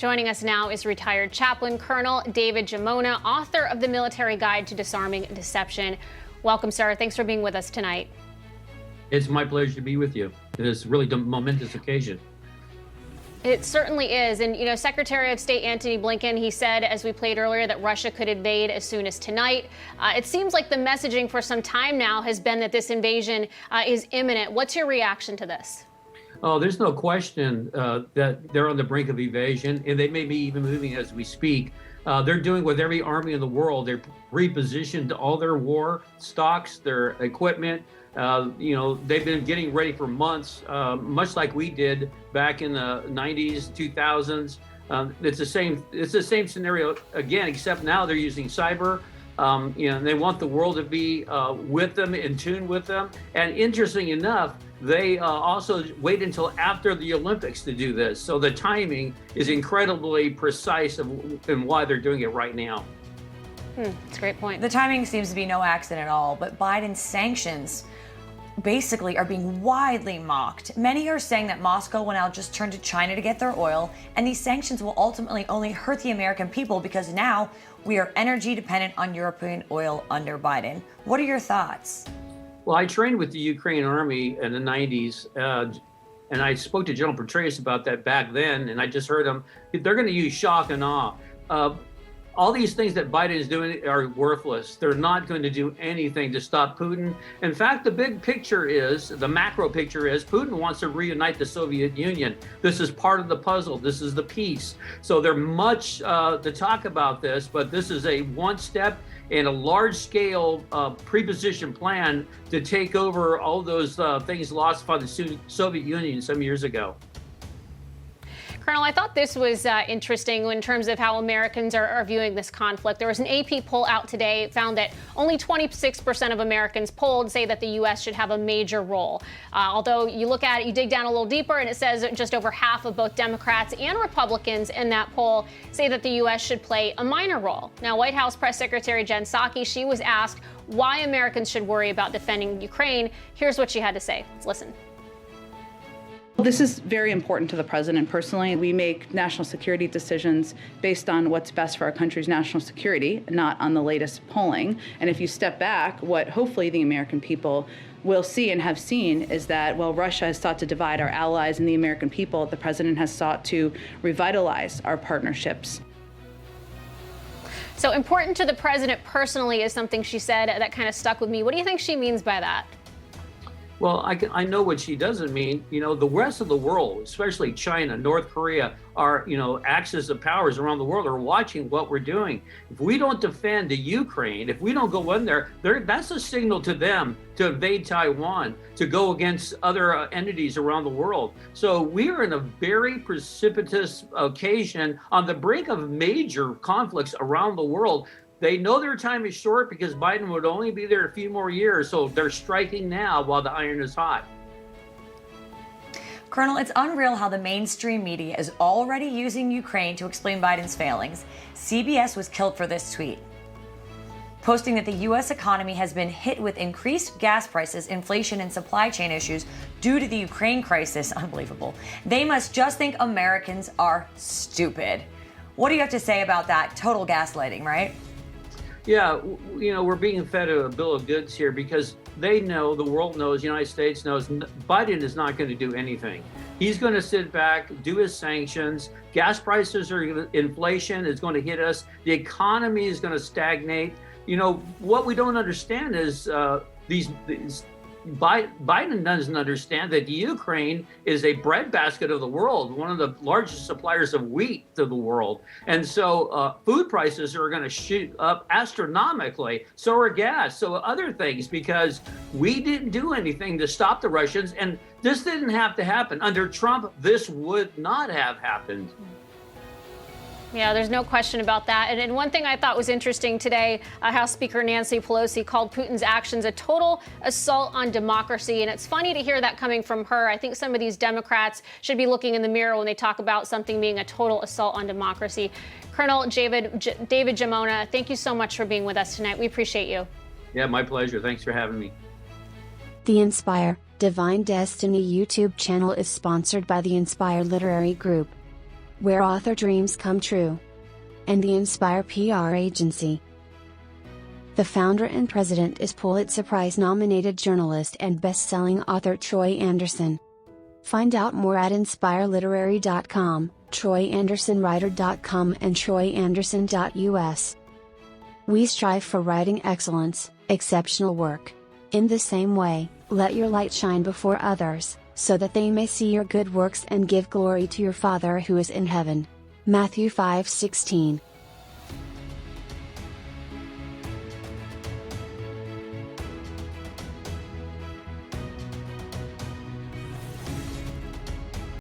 Joining us now is retired chaplain Colonel David Giammona, author of The Military Guide to Disarming Deception. Welcome, sir. Thanks for being with us tonight. It's my pleasure to be with you. It is really a momentous occasion. It certainly is. And, you know, Secretary of State Antony Blinken, he said, as we played earlier, that Russia could invade as soon as tonight. It seems like the messaging for some time now has been that this invasion is imminent. What's your reaction to this? Oh, there's no question that they're on the brink of evasion, and they may be even moving as we speak. They're doing with every army in the world. They're repositioned all their war stocks, their equipment. They've been getting ready for months, much like we did back in the 90s, 2000s. It's the same scenario again, except now they're using cyber. They want the world to be with them, in tune with them. And interesting enough, they also wait until after the Olympics to do this. So the timing is incredibly precise and why they're doing it right now. That's a great point. The timing seems to be no accident at all, but Biden's sanctions basically are being widely mocked. Many are saying that Moscow will now just turn to China to get their oil, and these sanctions will ultimately only hurt the American people because now we are energy dependent on European oil under Biden. What are your thoughts? Well, I trained with the Ukraine Army in the 90s, and I spoke to General Petraeus about that back then, and I just heard him. They're going to use shock and awe. All these things that Biden is doing are worthless. They're not going to do anything to stop Putin. In fact, the big picture is, the macro picture is, Putin wants to reunite the Soviet Union. This is part of the puzzle. This is the piece. So there's much to talk about this, but this is a one step in a large-scale pre-position plan to take over all those things lost by the Soviet Union some years ago. Colonel, I thought this was interesting in terms of how Americans are viewing this conflict. There was an AP poll out today, found that only 26% of Americans polled say that the U.S. should have a major role. Although you look at it, you dig down a little deeper, and it says just over half of both Democrats and Republicans in that poll say that the U.S. should play a minor role. Now, White House Press Secretary Jen Psaki, she was asked why Americans should worry about defending Ukraine. Here's what she had to say. Let's listen. This is very important to the president personally. We make national security decisions based on what's best for our country's national security, not on the latest polling. And if you step back, what hopefully the American people will see and have seen is that while Russia has sought to divide our allies and the American people, the president has sought to revitalize our partnerships. So important to the president personally is something she said that kind of stuck with me. What do you think she means by that? Well, I know what she doesn't mean. You know, the rest of the world, especially China, North Korea, our, axis of powers around the world are watching what we're doing. If we don't defend the Ukraine, if we don't go in there, that's a signal to them to invade Taiwan, to go against other entities around the world. So we are in a very precipitous occasion on the brink of major conflicts around the world. They know their time is short because Biden would only be there a few more years, so they're striking now while the iron is hot. Colonel, it's unreal how the mainstream media is already using Ukraine to explain Biden's failings. CBS was killed for this tweet, posting that the U.S. economy has been hit with increased gas prices, inflation, and supply chain issues due to the Ukraine crisis. Unbelievable. They must just think Americans are stupid. What do you have to say about that? Total gaslighting, right? Yeah, we're being fed a bill of goods here because they know, the world knows, the United States knows, Biden is not going to do anything. He's going to sit back, do his sanctions. Gas prices are, inflation is going to hit us. The economy is going to stagnate. What we don't understand is Biden doesn't understand that Ukraine is a breadbasket of the world, one of the largest suppliers of wheat to the world. And so food prices are going to shoot up astronomically. So are gas, so other things, because we didn't do anything to stop the Russians. And this didn't have to happen. Under Trump, this would not have happened. Yeah, there's no question about that. And one thing I thought was interesting today, House Speaker Nancy Pelosi called Putin's actions a total assault on democracy. And it's funny to hear that coming from her. I think some of these Democrats should be looking in the mirror when they talk about something being a total assault on democracy. Colonel David Giammona, thank you so much for being with us tonight. We appreciate you. Yeah, my pleasure. Thanks for having me. The Inspire Divine Destiny YouTube channel is sponsored by the Inspire Literary Group. where author dreams come true, and the Inspire PR agency. The founder and president is Pulitzer Prize-nominated journalist and best-selling author Troy Anderson. Find out more at inspireliterary.com, troyandersonwriter.com and troyanderson.us. We strive for writing excellence, exceptional work. In the same way, let your light shine before others, so that they may see your good works and give glory to your Father who is in heaven. Matthew 5:16.